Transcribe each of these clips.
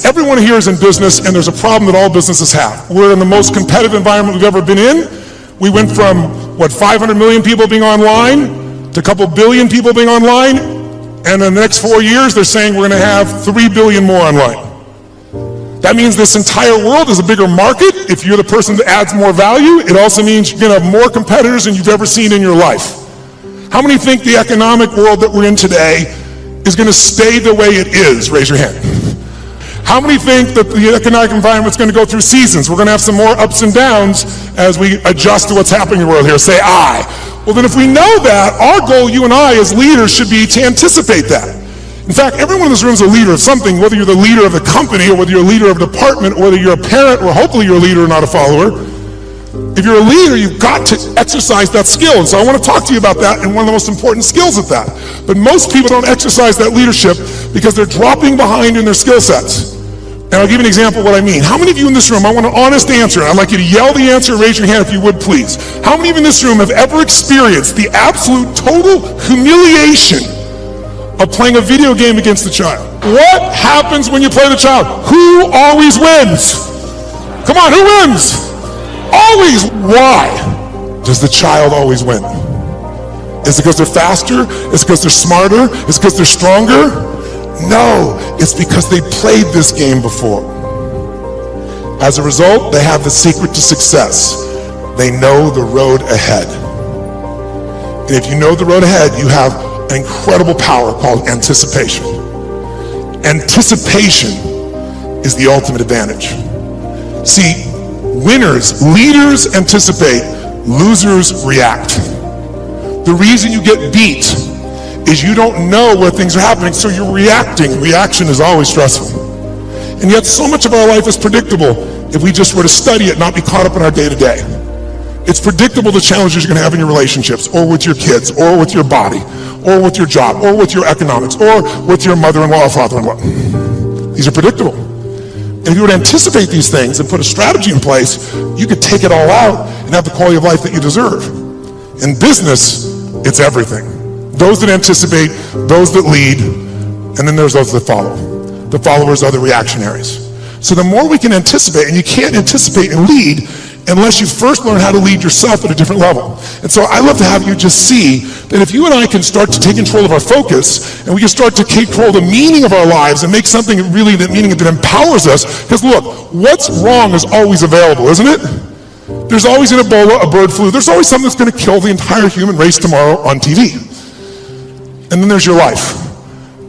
everyone here is in business, and there's a problem that all businesses have. We're in the most competitive environment we've ever been in. We went from, 500 million people being online to a couple billion people being online, and in the next 4 years, they're saying we're going to have 3 billion more online. That means this entire world is a bigger market. If you're the person that adds more value, it also means you're going to have more competitors than you've ever seen in your life. How many think the economic world that we're in today is going to stay the way it is? Raise your hand. How many think that the economic environment is going to go through seasons? We're going to have some more ups and downs as we adjust to what's happening in the world here. Say aye. Well, then if we know that, our goal, you and I as leaders, should be to anticipate that. In fact, everyone in this room is a leader of something, whether you're the leader of a company or whether you're a leader of a department or whether you're a parent or hopefully you're a leader, not a follower. If you're a leader, you've got to exercise that skill. And so I want to talk to you about that, and one of the most important skills at that. But most people don't exercise that leadership because they're dropping behind in their skill sets. And I'll give you an example of what I mean. How many of you in this room, I want an honest answer. I'd like you to yell the answer, raise your hand if you would, please. How many of you in this room have ever experienced the absolute total humiliation of playing a video game against the child? What happens when you play the child? Who always wins? Come on, who wins? Always. Why does the child always win? Is it because they're faster? Is it because they're smarter? Is it because they're stronger? No, it's because they played this game before. As a result, they have the secret to success. They know the road ahead. And if you know the road ahead, you have an incredible power called anticipation. Anticipation is the ultimate advantage. See, winners, leaders anticipate, losers react. The reason you get beat is you don't know where things are happening, so you're reacting. Reaction is always stressful. And yet so much of our life is predictable if we just were to study it, not be caught up in our day-to-day. It's predictable the challenges you're going to have in your relationships, or with your kids, or with your body, or with your job, or with your economics, or with your mother-in-law or father-in-law. These are predictable. And if you would anticipate these things and put a strategy in place, you could take it all out and have the quality of life that you deserve. In business, it's everything. Those that anticipate, those that lead, and then there's those that follow. The followers are the reactionaries. So the more we can anticipate, and you can't anticipate and lead unless you first learn how to lead yourself at a different level. And so I love to have you just see that if you and I can start to take control of our focus, and we can start to take control of the meaning of our lives and make something really that meaning that empowers us, because look, what's wrong is always available, isn't it? There's always an Ebola, a bird flu. There's always something that's going to kill the entire human race tomorrow on TV. And then there's your life.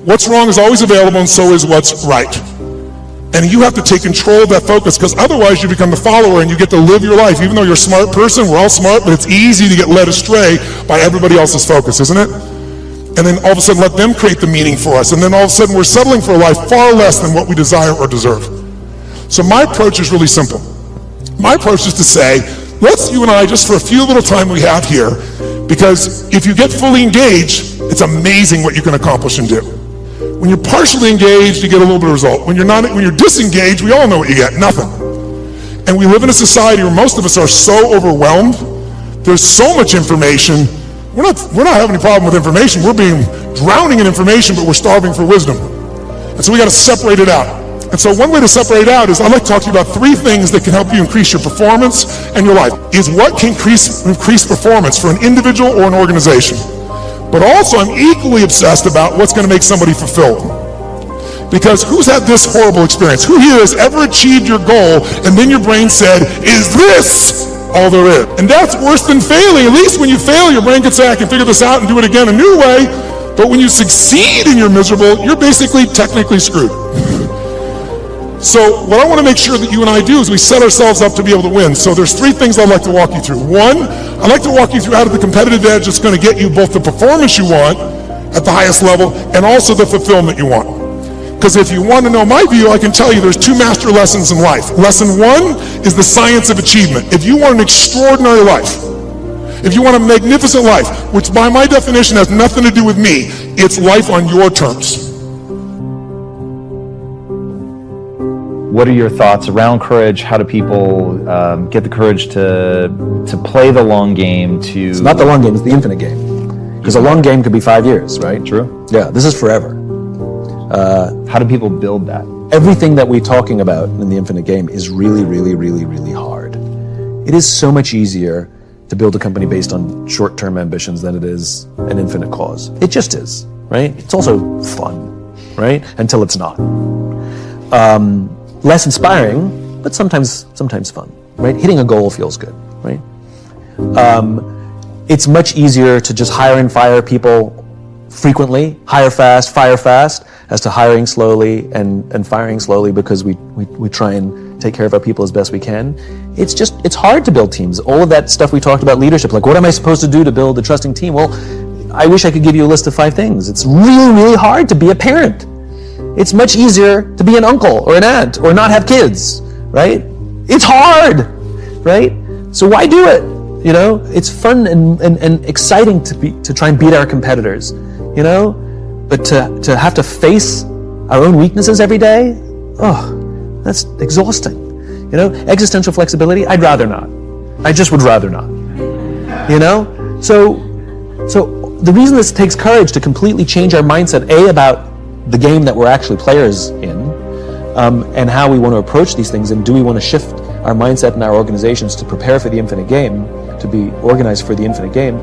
What's wrong is always available, and so is what's right. And you have to take control of that focus, because otherwise you become the follower and you get to live your life. Even though you're a smart person, we're all smart, but it's easy to get led astray by everybody else's focus, isn't it? And then all of a sudden let them create the meaning for us. And then all of a sudden we're settling for a life far less than what we desire or deserve. So my approach is really simple. My approach is to say, let's, you and I, just for a few little time we have here, because if you get fully engaged, it's amazing what you can accomplish and do. When you're partially engaged, you get a little bit of result. When you're disengaged, we all know what you get, nothing. And we live in a society where most of us are so overwhelmed. There's so much information. We're not having any problem with information. We're drowning in information, but we're starving for wisdom. And so we got to separate it out. And so one way to separate it out is I'd like to talk to you about 3 things that can help you increase your performance and your life. Is what can increase performance for an individual or an organization. But also I'm equally obsessed about what's going to make somebody fulfilled. Because who's had this horrible experience? Who here has ever achieved your goal and then your brain said, is this all there is? And that's worse than failing. At least when you fail, your brain can say, I can figure this out and do it again a new way. But when you succeed and you're miserable, you're basically technically screwed. So what I want to make sure that you and I do is we set ourselves up to be able to win. So there's 3 things I'd like to walk you through. 1, I'd like to walk you through out of the competitive edge that's going to get you both the performance you want at the highest level and also the fulfillment you want. Because if you want to know my view, I can tell you there's 2 master lessons in life. Lesson 1 is the science of achievement. If you want an extraordinary life, if you want a magnificent life, which by my definition has nothing to do with me, it's life on your terms. What are your thoughts around courage? How do people get the courage to play the long game? It's not the long game, it's the infinite game. Because a long game could be 5 years, right? True. Yeah, this is forever. How do people build that? Everything that we're talking about in the infinite game is really, really, really, really hard. It is so much easier to build a company based on short-term ambitions than it is an infinite cause. It just is, right? It's also fun, right? Until it's not. Less inspiring, but sometimes fun, right? Hitting a goal feels good, right? It's much easier to just hire and fire people frequently, hire fast, fire fast, as to hiring slowly and firing slowly because we try and take care of our people as best we can. It's hard to build teams. All of that stuff we talked about leadership, like what am I supposed to do to build a trusting team? Well, I wish I could give you a list of 5 things. It's really, really hard to be a parent. It's much easier to be an uncle or an aunt or not have kids, right? It's hard, right? So why do it? You know, it's fun and exciting to try and beat our competitors, you know? But to have to face our own weaknesses every day, that's exhausting. You know, existential flexibility, I'd rather not. I just would rather not. You know? So the reason this takes courage to completely change our mindset, about the game that we're actually players in, and how we want to approach these things, and do we want to shift our mindset and our organizations to prepare for the infinite game, to be organized for the infinite game,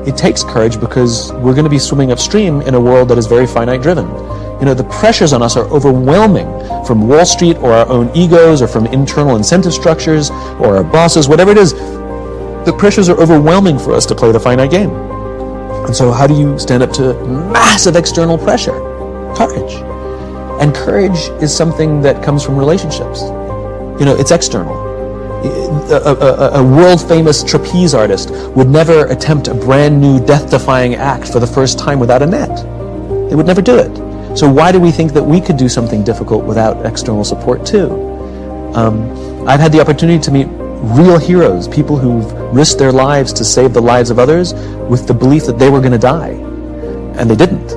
it takes courage because we're going to be swimming upstream in a world that is very finite driven. You know, the pressures on us are overwhelming from Wall Street or our own egos or from internal incentive structures or our bosses, whatever it is. The pressures are overwhelming for us to play the finite game. And so how do you stand up to massive external pressure? Courage. And courage is something that comes from relationships. You know, it's external. A world-famous trapeze artist would never attempt a brand new death-defying act for the first time without a net. They would never do it. So why do we think that we could do something difficult without external support too? I've had the opportunity to meet real heroes, people who've risked their lives to save the lives of others with the belief that they were going to die. And they didn't.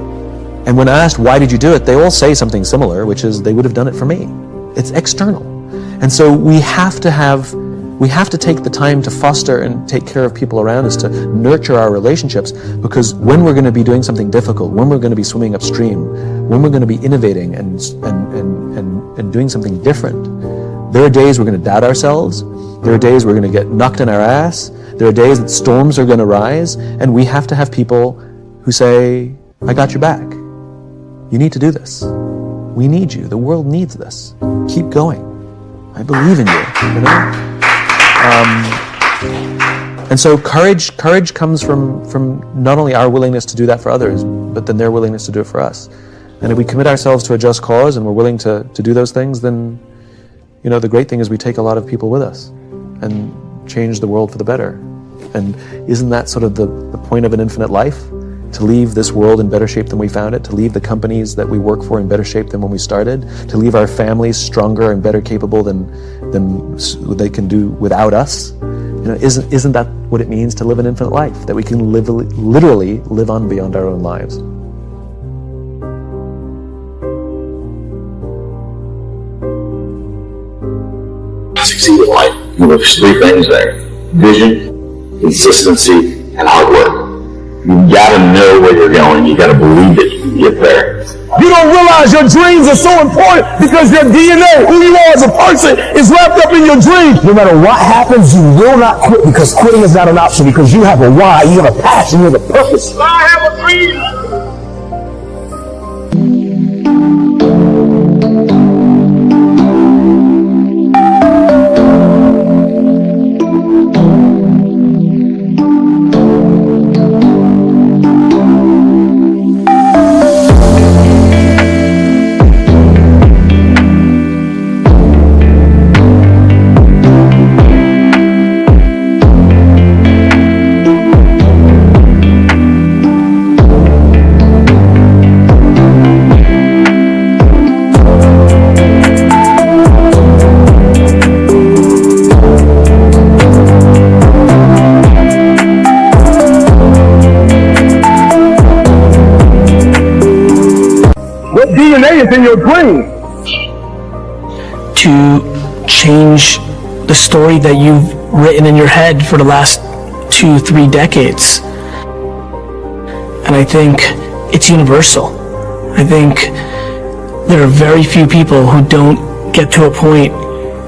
And when asked, why did you do it? They all say something similar, which is they would have done it for me. It's external. And so we have to take the time to foster and take care of people around us, to nurture our relationships, because when we're going to be doing something difficult, when we're going to be swimming upstream, when we're going to be innovating and doing something different, there are days we're going to doubt ourselves. There are days we're going to get knocked in our ass. There are days that storms are going to rise, and we have to have people who say, I got your back. You need to do this. We need you. The world needs this. Keep going. I believe in you know? And so courage comes from not only our willingness to do that for others, but then their willingness to do it for us. And if we commit ourselves to a just cause and we're willing to do those things, then, you know, the great thing is we take a lot of people with us and change the world for the better. And isn't that sort of the point of an infinite life? To leave this world in better shape than we found it, to leave the companies that we work for in better shape than when we started, to leave our families stronger and better capable than they can do without us. You know, isn't that what it means to live an infinite life? That we can literally live on beyond our own lives. Succeed in life. There's 3 things there: vision, consistency, and hard work. You gotta know where you're going. You gotta believe that you can get there. You don't realize your dreams are so important because your DNA, who you are as a person, is wrapped up in your dreams. No matter what happens, you will not quit, because quitting is not an option, because you have a why, you have a passion, you have a purpose. I have a dream. DNA is in your dream. To change the story that you've written in your head for the last 2-3 decades. And I think it's universal. I think there are very few people who don't get to a point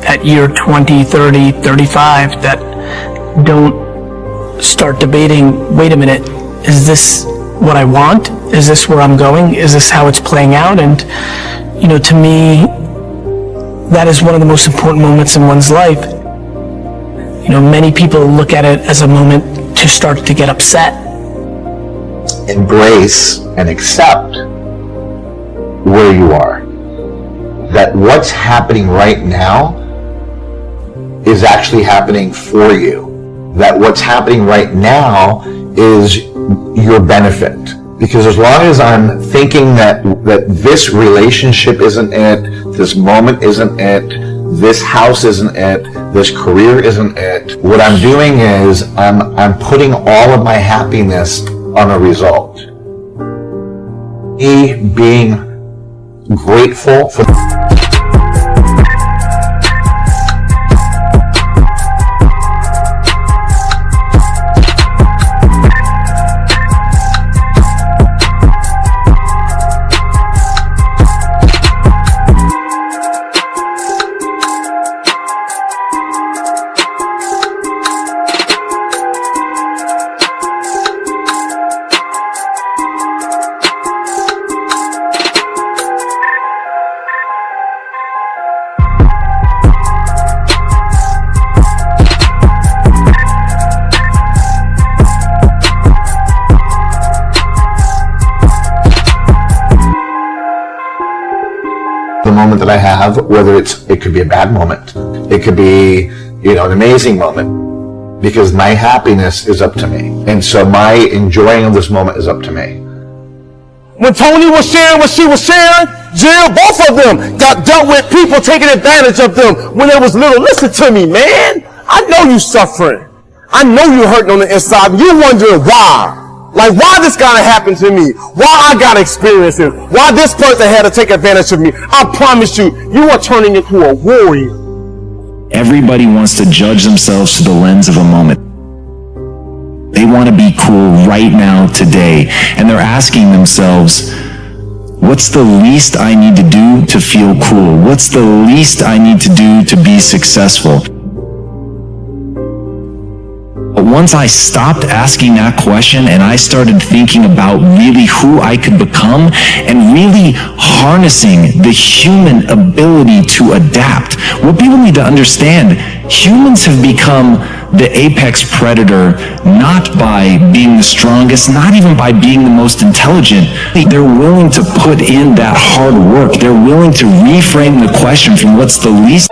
at year 20, 30, 35 that don't start debating, wait a minute, is this what I want? Is this where I'm going? Is this how it's playing out? And, you know, to me, that is one of the most important moments in one's life. You know, many people look at it as a moment to start to get upset. Embrace and accept where you are. That what's happening right now is actually happening for you. That what's happening right now is your benefit. Because as long as I'm thinking that this relationship isn't it, this moment isn't it, this house isn't it, this career isn't it, what I'm doing is I'm putting all of my happiness on a result. Me being grateful for the moment that I have, whether it could be a bad moment, it could be, you know, an amazing moment, because my happiness is up to me. And so my enjoying of this moment is up to me. When Tony was sharing what she was sharing, Jill, both of them got dealt with people taking advantage of them when they was little. Listen to me, man. I know you suffering. I know you hurting on the inside. You wondering why. Like, why this gotta happen to me? Why I gotta experience it? Why this person had to take advantage of me? I promise you, you are turning into a warrior. Everybody wants to judge themselves through the lens of a moment. They want to be cool right now, today. And they're asking themselves, what's the least I need to do to feel cool? What's the least I need to do to be successful? But once I stopped asking that question and I started thinking about really who I could become and really harnessing the human ability to adapt, what people need to understand, humans have become the apex predator not by being the strongest, not even by being the most intelligent. They're willing to put in that hard work. They're willing to reframe the question from what's the least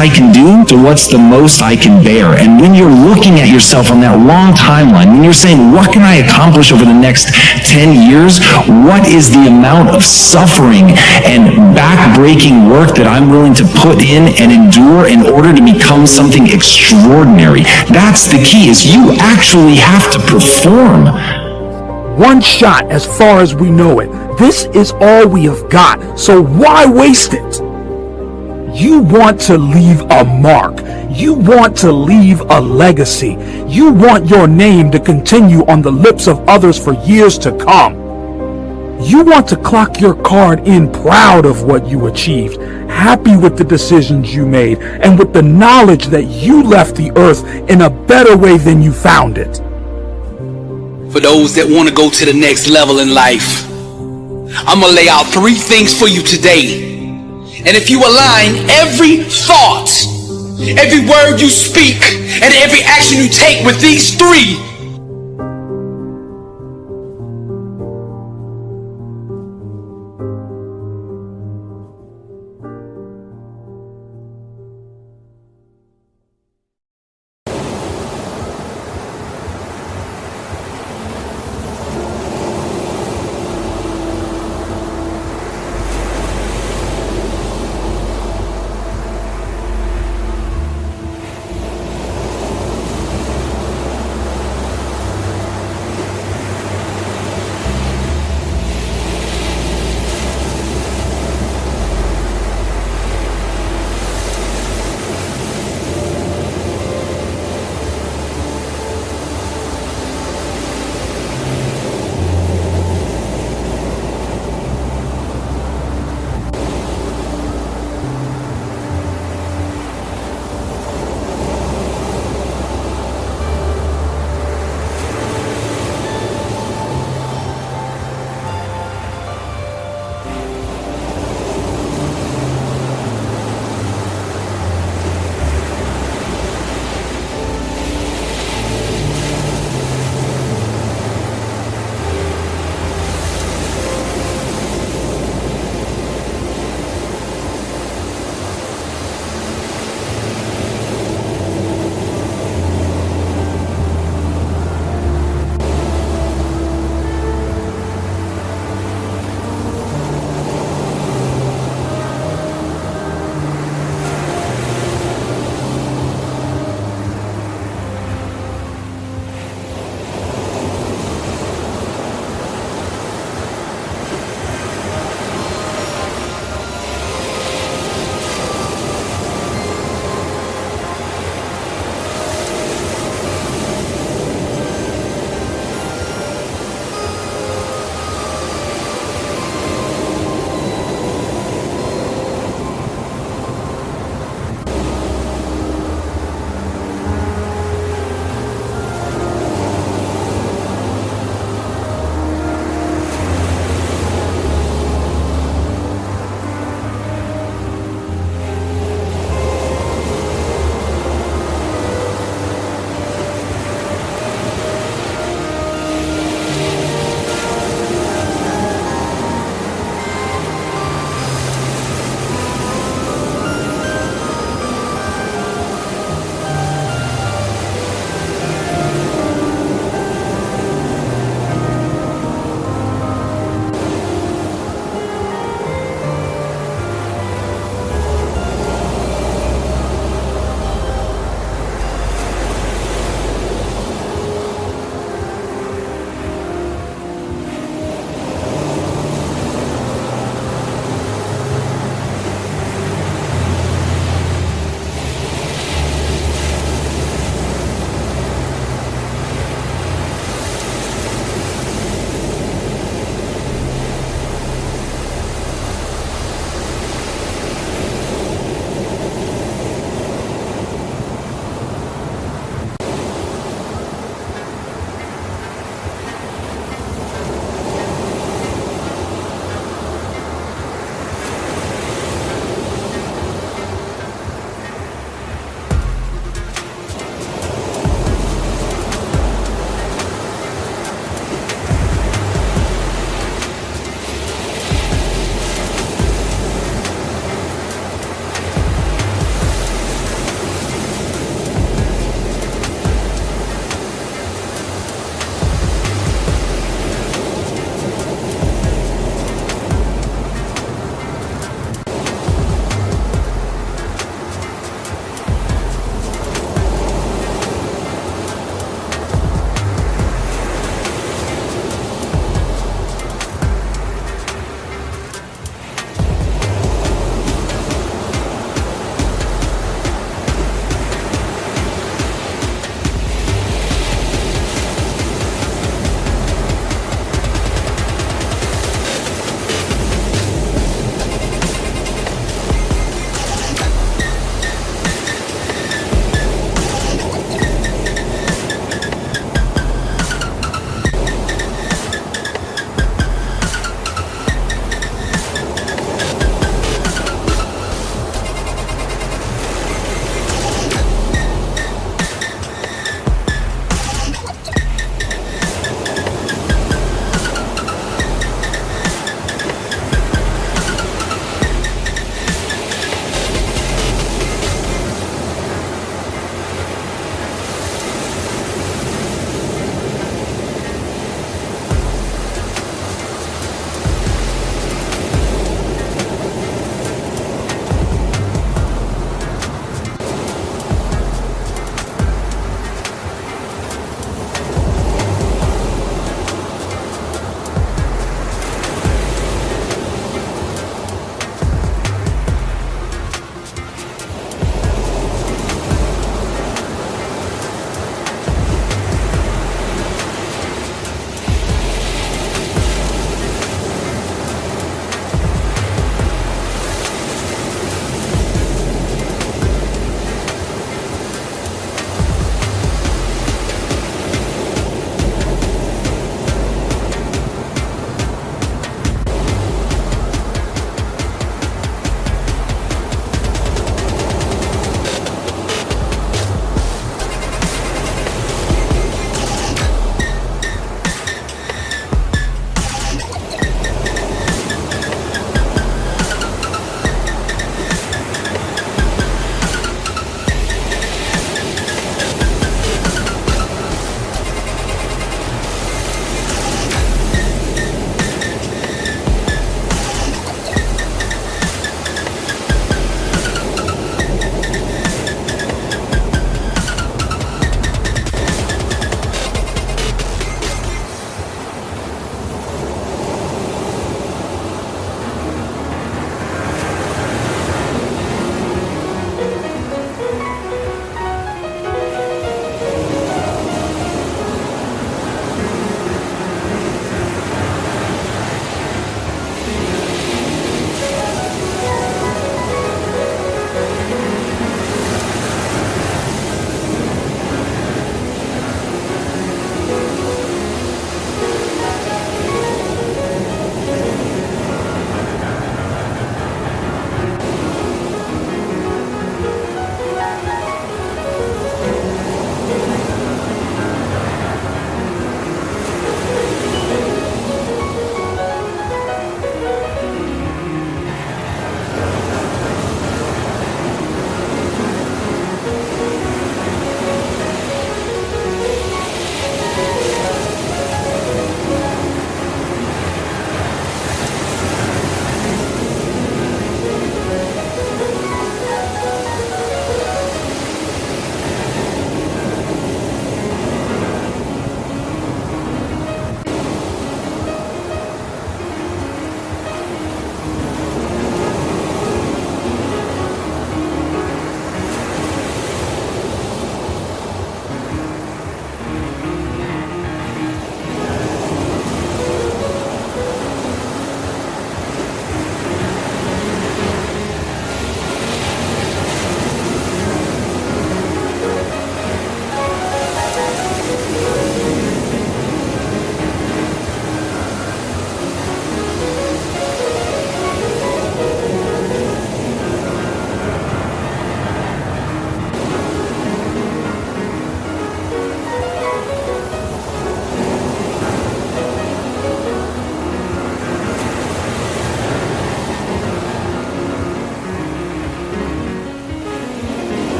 I can do to what's the most I can bear. And when you're looking at yourself on that long timeline, when you're saying, what can I accomplish over the next 10 years? What is the amount of suffering and back-breaking work that I'm willing to put in and endure in order to become something extraordinary? That's the key, is you actually have to perform. One shot as far as we know it. This is all we have got. So why waste it? You want to leave a mark. You want to leave a legacy. You want your name to continue on the lips of others for years to come. You want to clock your card in proud of what you achieved, happy with the decisions you made, and with the knowledge that you left the earth in a better way than you found it. For those that want to go to the next level in life, I'm going to lay out 3 things for you today. And if you align every thought, every word you speak, and every action you take with these 3,